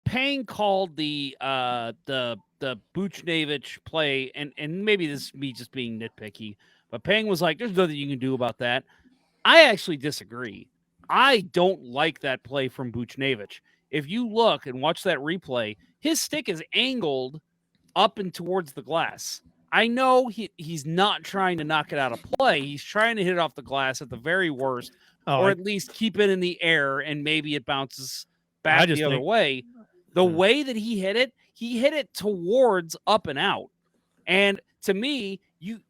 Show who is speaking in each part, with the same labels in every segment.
Speaker 1: Pang called the Buchnevich play, and maybe this is me just being nitpicky, but Pang was like, "There's nothing you can do about that." I actually disagree. I don't like that play from Buchnevich. If you look and watch that replay, his stick is angled up and towards the glass. I know he's not trying to knock it out of play. He's trying to hit it off the glass at the very worst, or at least keep it in the air and maybe it bounces back the other way. The way that he hit it towards up and out. And to me,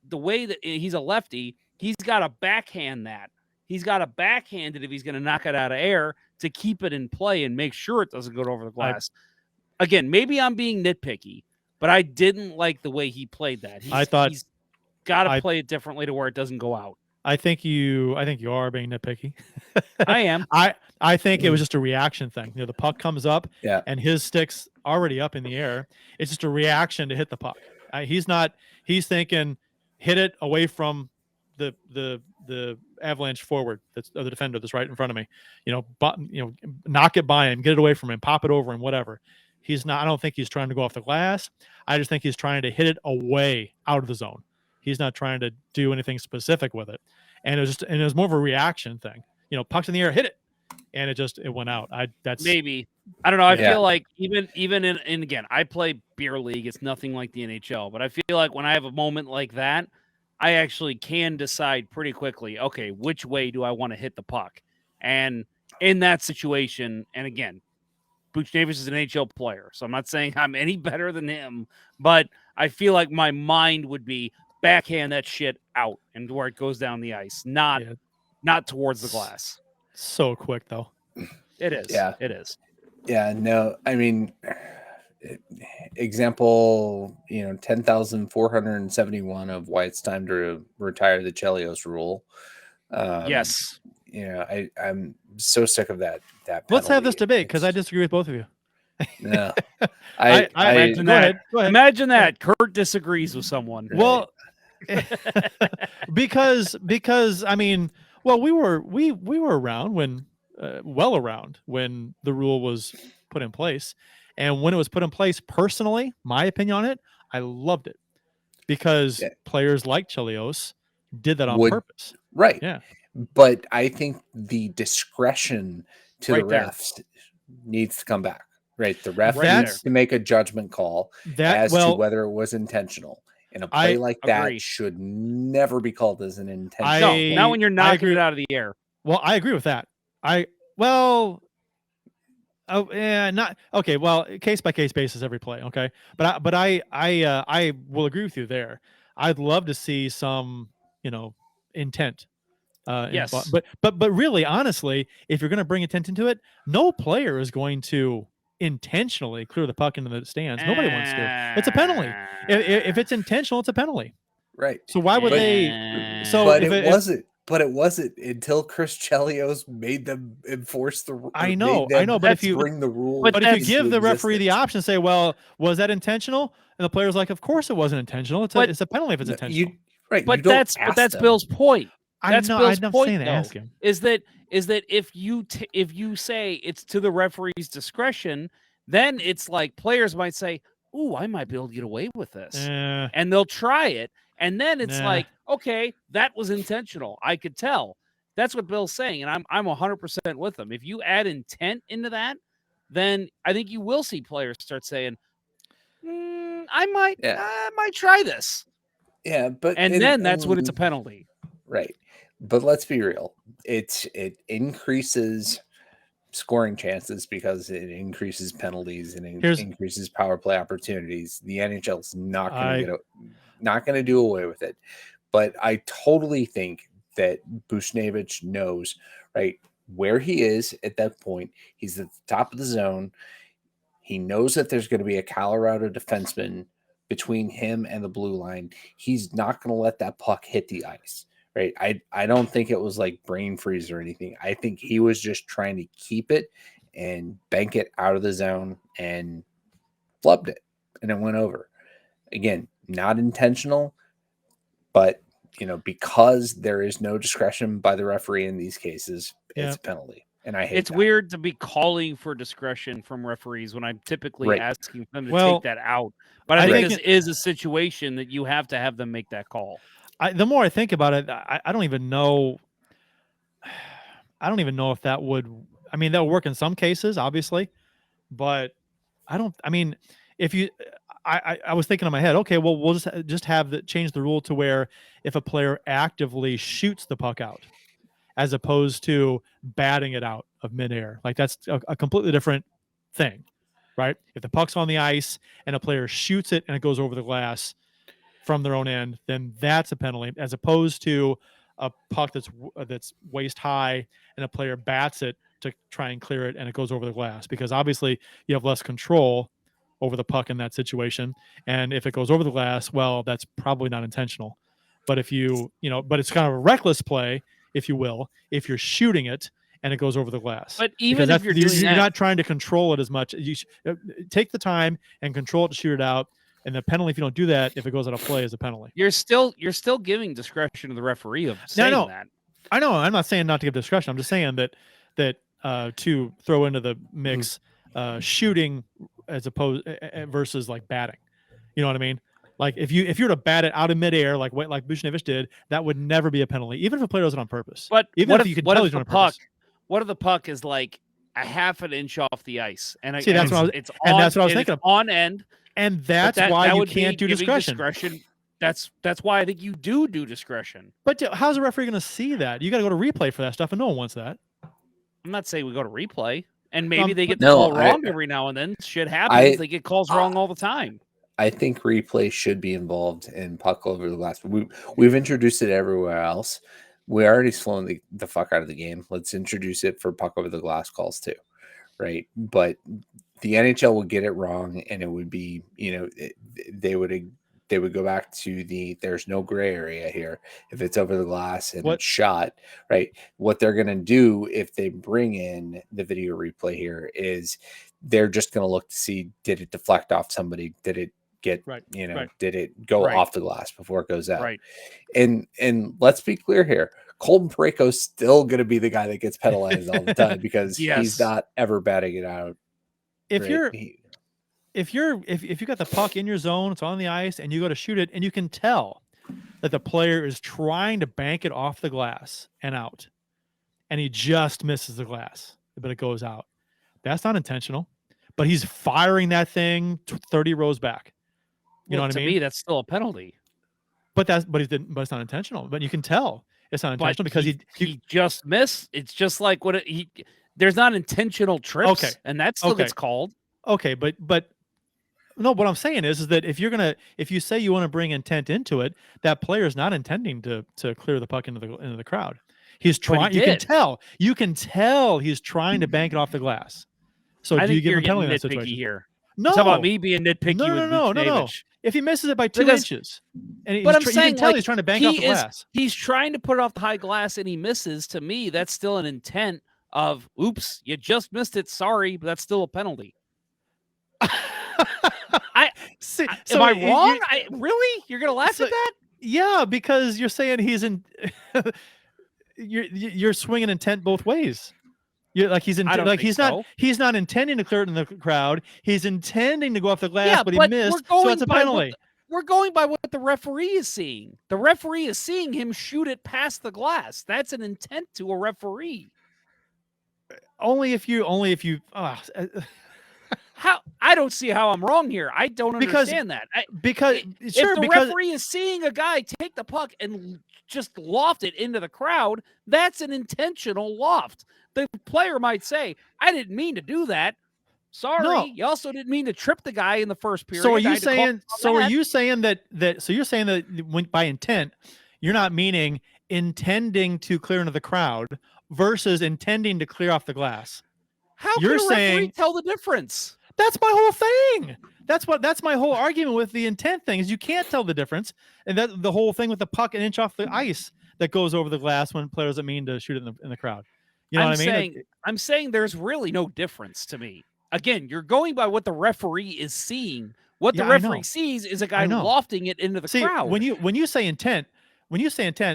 Speaker 1: the way that he's a lefty, he's got to backhand that. He's got to backhand it if he's going to knock it out of air to keep it in play and make sure it doesn't go over the glass. Again, maybe I'm being nitpicky, but I didn't like the way he played that. He's got to play it differently to where it doesn't go out.
Speaker 2: I think you are being nitpicky.
Speaker 1: I am.
Speaker 2: I think it was just a reaction thing. The puck comes up and his stick's already up in the air. It's just a reaction to hit the puck. He's thinking hit it away from the Avalanche forward the defender that's right in front of me. Knock it by him, get it away from him, pop it over him, whatever. I don't think he's trying to go off the glass. I just think he's trying to hit it away out of the zone. He's not trying to do anything specific with it. And it was more of a reaction thing. Puck's in the air, hit it. And it went out.
Speaker 1: Maybe. I don't know. I feel like even in again, I play beer league. It's nothing like the NHL, but I feel like when I have a moment like that, I actually can decide pretty quickly, okay, which way do I want to hit the puck? And in that situation, and again, Buchnevich is an NHL player, so I'm not saying I'm any better than him, but I feel like my mind would be backhand that shit out and where it goes down the ice, not towards the glass.
Speaker 2: So quick, though.
Speaker 1: It is. Yeah. It is.
Speaker 3: Yeah, no, I mean, example, 10,471 of why it's time to retire the Chelios rule.
Speaker 1: Yes.
Speaker 3: I'm so sick of that.
Speaker 2: Let's have this debate because I disagree with both of you.
Speaker 3: No,
Speaker 1: go ahead. Imagine that Curt disagrees with someone.
Speaker 2: Well, because I mean, well, we were around when when the rule was put in place, and when it was put in place, personally, my opinion on it, I loved it because players like Chelios did that on purpose.
Speaker 3: Right.
Speaker 2: Yeah.
Speaker 3: But I think the discretion to the refs needs to come back. Right. The ref needs to make a judgment call as to whether it was intentional. And a play like that should never be called as an intentional.
Speaker 1: No, not when you're knocking it out of the air.
Speaker 2: Well, I agree with that. Not okay. Well, case by case basis, every play. Okay, but I will agree with you there. I'd love to see some, intent.
Speaker 1: Yes,
Speaker 2: but really, honestly, if you're going to bring intent into it, no player is going to intentionally clear the puck into the stands. Nobody wants to. It's a penalty. If it's intentional, it's a penalty.
Speaker 3: Right.
Speaker 2: So why would they? So,
Speaker 3: but it wasn't. But it wasn't until Chris Chelios made them enforce the rule.
Speaker 2: I know. But if you
Speaker 3: bring the rule,
Speaker 2: but if you give the referee the option, say, "Well, was that intentional?" and the player's like, "Of course it wasn't intentional. It's a penalty if it's intentional."
Speaker 1: But that's Bill's point. That's Bill's point.
Speaker 2: Ask him.
Speaker 1: Is that if you say it's to the referee's discretion, then it's like players might say, "Ooh, I might be able to get away with this," and they'll try it. And then it's like, okay, that was intentional. I could tell. That's what Bill's saying, and I'm 100% with him. If you add intent into that, then I think you will see players start saying, I might try this.
Speaker 3: Yeah, but
Speaker 1: then that's when it's a penalty.
Speaker 3: Right. But let's be real. It increases scoring chances because it increases penalties and increases power play opportunities. The NHL is not going to do away with it. But I totally think that Buchnevich knows, right, where he is at that point. He's at the top of the zone. He knows that there's going to be a Colorado defenseman between him and the blue line. He's not going to let that puck hit the ice, right? I don't think it was like brain freeze or anything. I think he was just trying to keep it and bank it out of the zone and flubbed it, and it went over. Again, not intentional, but because there is no discretion by the referee in these cases, it's a penalty. And I hate
Speaker 1: it's weird to be calling for discretion from referees when I'm typically asking them to take that out. But I think this is a situation that you have to have them make that call.
Speaker 2: The more I think about it, I don't even know. I don't even know if that would. I mean, that would work in some cases, obviously, but I don't. I mean, if you, I was thinking in my head, okay, well, we'll just have change the rule to where if a player actively shoots the puck out, as opposed to batting it out of midair, like that's a completely different thing, right? If the puck's on the ice and a player shoots it and it goes over the glass from their own end, then that's a penalty, as opposed to a puck that's waist high and a player bats it to try and clear it and it goes over the glass, because obviously you have less control over the puck in that situation. And if it goes over the glass, well, that's probably not intentional. But if but it's kind of a reckless play, if you will, if you're shooting it and it goes over the glass.
Speaker 1: But even if you're
Speaker 2: not trying to control it as much, you take the time and control it to shoot it out. And the penalty, if you don't do that, if it goes out of play, is a penalty.
Speaker 1: You're still giving discretion to the referee of saying that.
Speaker 2: I know. I'm not saying not to give discretion. I'm just saying that to throw into the mix shooting as opposed versus like batting. You know what I mean? Like if you were to bat it out of midair like Buchnevich did, that would never be a penalty, even if a player does it on purpose.
Speaker 1: But
Speaker 2: even if you can tell he's on purpose.
Speaker 1: What if the puck is like a half an inch off the ice? And
Speaker 2: that's what I was thinking of.
Speaker 1: On end.
Speaker 2: And that's why you can't do discretion.
Speaker 1: That's why I think you do discretion.
Speaker 2: But how's a referee going to see that? You got to go to replay for that stuff, and no one wants that.
Speaker 1: I'm not saying we go to replay, and maybe they get the call wrong every now and then. Shit happens. They get calls wrong all the time.
Speaker 3: I think replay should be involved in puck over the glass. We've introduced it everywhere else. We already slowing the fuck out of the game. Let's introduce it for puck over the glass calls too, right? But the NHL would get it wrong, and it would be, they would go back to there's no gray area here if it's over the glass and it's shot, right? What they're going to do if they bring in the video replay here is they're just going to look to see, did it deflect off somebody? Did it get, did it go off the glass before it goes out?
Speaker 1: Right.
Speaker 3: And let's be clear here. Colton Parayko's still going to be the guy that gets penalized all the time because he's not ever batting it out.
Speaker 2: If you got the puck in your zone, it's on the ice, and you go to shoot it, and you can tell that the player is trying to bank it off the glass and out, and he just misses the glass, but it goes out. That's not intentional, but he's firing that thing 30 rows back. You know what I mean?
Speaker 1: To me, that's still a penalty.
Speaker 2: But it's not intentional. But you can tell it's not intentional because he
Speaker 1: just missed. It's just like there's not intentional trips.
Speaker 2: Okay.
Speaker 1: And that still gets called.
Speaker 2: Okay, but no, what I'm saying is that if you say you want to bring intent into it, that player is not intending to clear the puck into the crowd. He's trying. You can tell he's trying to bank it off the glass. So do you give him a penalty in that situation?
Speaker 1: Here.
Speaker 2: No,
Speaker 1: it's about me being nitpicky.
Speaker 2: No. If he misses it by 2 inches, and you can tell he's trying to bank off the glass.
Speaker 1: He's trying to put it off the high glass, and he misses. To me, that's still an intent of, oops, you just missed it. Sorry, but that's still a penalty. Am I wrong? Really? You're gonna laugh at that?
Speaker 2: Yeah, because you're saying he's in. you're swinging intent both ways. You're like he's not intending to clear it in the crowd. He's intending to go off the glass, but he missed. So it's a penalty.
Speaker 1: We're going by what the referee is seeing. The referee is seeing him shoot it past the glass. That's an intent to a referee.
Speaker 2: Only if you.
Speaker 1: How I don't see how I'm wrong here. I don't understand that. If the referee is seeing a guy take the puck and just loft it into the crowd, that's an intentional loft. The player might say, "I didn't mean to do that. Sorry." No. You also didn't mean to trip the guy in the first period.
Speaker 2: So are you saying? So you're saying that by intent, you're not meaning intending to clear into the crowd versus intending to clear off the glass.
Speaker 1: How can a referee tell the difference?
Speaker 2: That's my whole thing. That's my whole argument with the intent thing is you can't tell the difference. And that the whole thing with the puck an inch off the ice that goes over the glass when players don't mean to shoot it in the crowd. You know what I mean?
Speaker 1: I'm saying there's really no difference to me. Again, you're going by what the referee is seeing. What the referee sees is a guy lofting it into the crowd.
Speaker 2: When you say intent,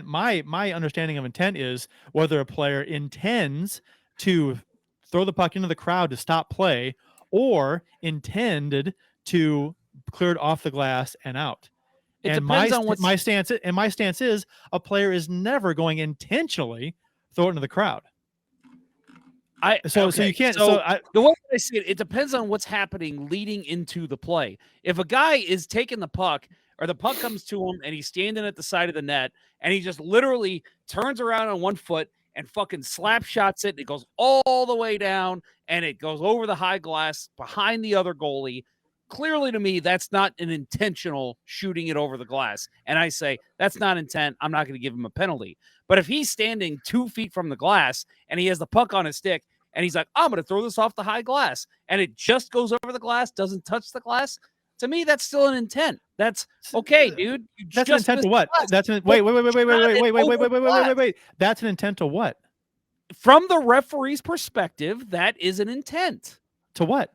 Speaker 2: my understanding of intent is whether a player intends to throw the puck into the crowd to stop play, or intended to clear it off the glass and out.
Speaker 1: It
Speaker 2: and
Speaker 1: depends on what's
Speaker 2: my stance. And my stance is a player is never going intentionally throw it into the crowd. So you can't.
Speaker 1: So the way I see it, it depends on what's happening leading into the play. If a guy is taking the puck, or the puck comes to him and he's standing at the side of the net and he just literally turns around on one foot and fucking slap shots it, and it goes all the way down and it goes over the high glass behind the other goalie. Clearly, to me, that's not an intentional shooting it over the glass. And I say, that's not intent. I'm not going to give him a penalty. But if he's standing 2 feet from the glass and he has the puck on his stick, and he's like, I'm going to throw this off the high glass, and it just goes over the glass, doesn't touch the glass, to me, that's still an intent. That's okay, dude.
Speaker 2: That's an intent to what? That's an wait. That's an intent to what?
Speaker 1: From the referee's perspective, that is an intent.
Speaker 2: To what?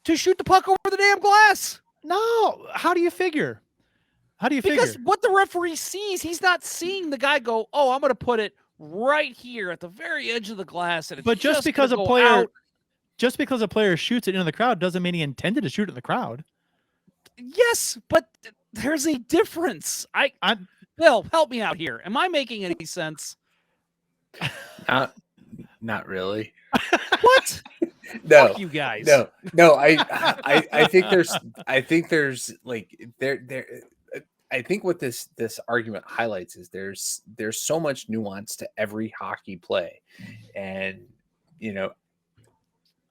Speaker 1: To shoot the puck over the damn glass.
Speaker 2: No. How do you figure?
Speaker 1: Because what the referee sees, he's not seeing the guy go, oh, I'm going to put it right here at the very edge of the glass. And
Speaker 2: but just because a player shoots it into the crowd doesn't mean he intended to shoot it in the crowd.
Speaker 1: Yes, but there's a difference. Bill, help me out here. Am I making any sense?
Speaker 3: Not really.
Speaker 1: What?
Speaker 3: No,
Speaker 1: fuck you guys.
Speaker 3: No. I think there's like I think what this argument highlights is there's so much nuance to every hockey play, and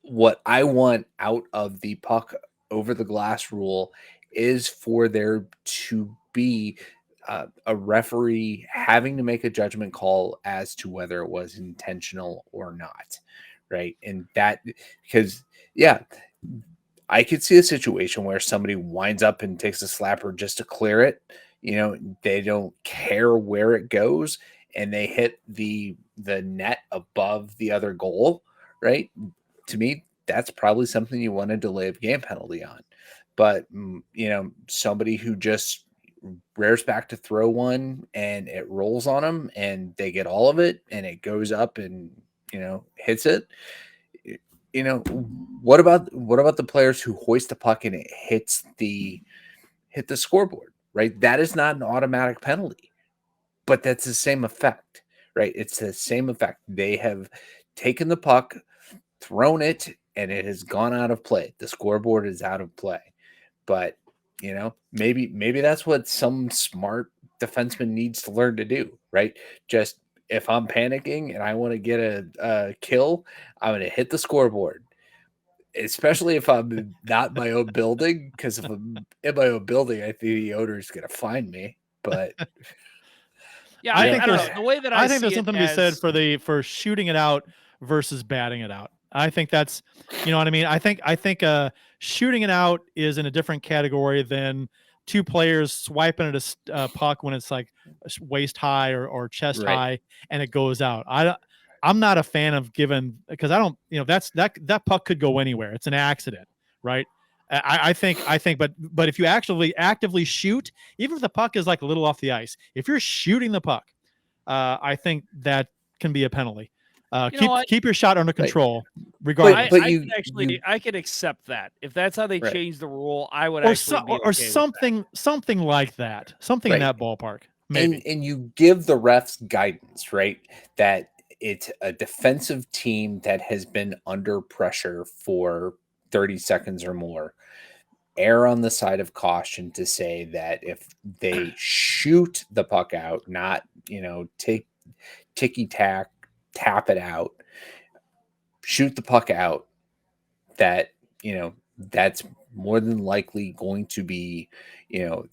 Speaker 3: what I want out of the puck over the glass rule is for there to be a referee having to make a judgment call as to whether it was intentional or not, right? And that, because I could see a situation where somebody winds up and takes a slapper just to clear it. They don't care where it goes, and they hit the net above the other goal, right? To me, that's probably something you want a delay of game penalty on. But somebody who just rears back to throw one and it rolls on them and they get all of it and it goes up and hits it. What about the players who hoist the puck and it hit the scoreboard, right? That is not an automatic penalty, but that's the same effect, right? It's the same effect. They have taken the puck, thrown it, and it has gone out of play. The scoreboard is out of play. But maybe that's what some smart defenseman needs to learn to do, right? Just if I'm panicking and I want to get a kill, I'm going to hit the scoreboard, especially if I'm not in my own building, because if I'm in my own building, I think the owner is going to find me. But
Speaker 1: yeah, I don't know. The way that I
Speaker 2: think there's something to be said for shooting it out versus batting it out. I think that's, what I mean? I think shooting it out is in a different category than two players swiping at a puck when it's like waist high or chest high and it goes out. I'm not a fan of giving, because I don't, that puck could go anywhere. It's an accident, right? I think, but if you actually actively shoot, even if the puck is like a little off the ice, if you're shooting the puck, I think that can be a penalty. Keep your shot under control, regardless.
Speaker 1: I could accept that if that's how they change the rule. I would
Speaker 2: something like that, something in that ballpark. Maybe.
Speaker 3: And you give the refs guidance, right? That it's a defensive team that has been under pressure for 30 seconds or more. Err on the side of caution to say that if they shoot the puck out, not ticky-tack, tap it out, shoot the puck out, that that's more than likely going to be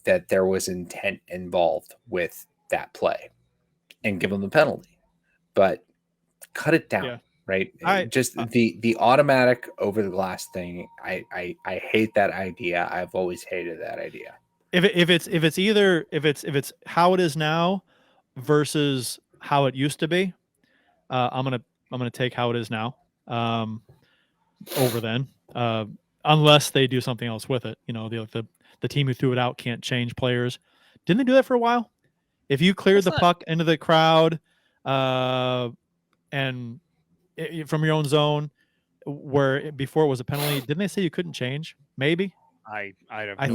Speaker 3: that there was intent involved with that play, and give them the penalty. But cut it down, right? The automatic over the glass thing, I hate that idea. I've always hated that idea.
Speaker 2: If it's how it is now versus how it used to be, I'm gonna take how it is now over then, unless they do something else with it. The team who threw it out can't change players. Didn't they do that for a while? If you cleared the puck into the crowd, and from your own zone, where before it was a penalty. Didn't they say you couldn't change? Maybe.
Speaker 1: I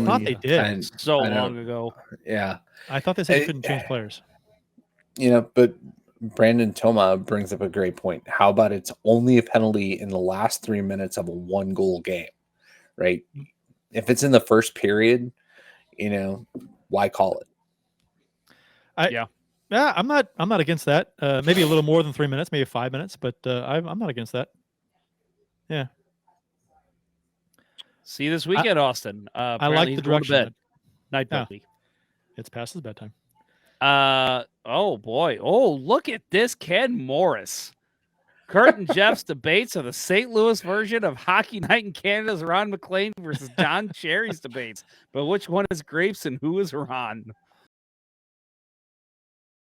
Speaker 2: thought they did.
Speaker 1: So long ago.
Speaker 3: Yeah.
Speaker 2: I thought they said you couldn't change players.
Speaker 3: But Brandon Thoma brings up a great point. How about it's only a penalty in the last 3 minutes of a 1-goal game, right? If it's in the first period, why call it?
Speaker 2: Yeah, I'm not against that. Maybe a little more than 3 minutes, maybe 5 minutes, but I'm not against that. Yeah.
Speaker 1: See you this weekend, Austin.
Speaker 2: I like the direction.
Speaker 1: Night, buddy.
Speaker 2: It's past his bedtime.
Speaker 1: Oh boy. Oh, look at this, Ken Morris. Curt and Jeff's debates are the St. Louis version of Hockey Night in Canada's Ron McLean versus John Cherry's debates. But which one is grapes and who is Ron?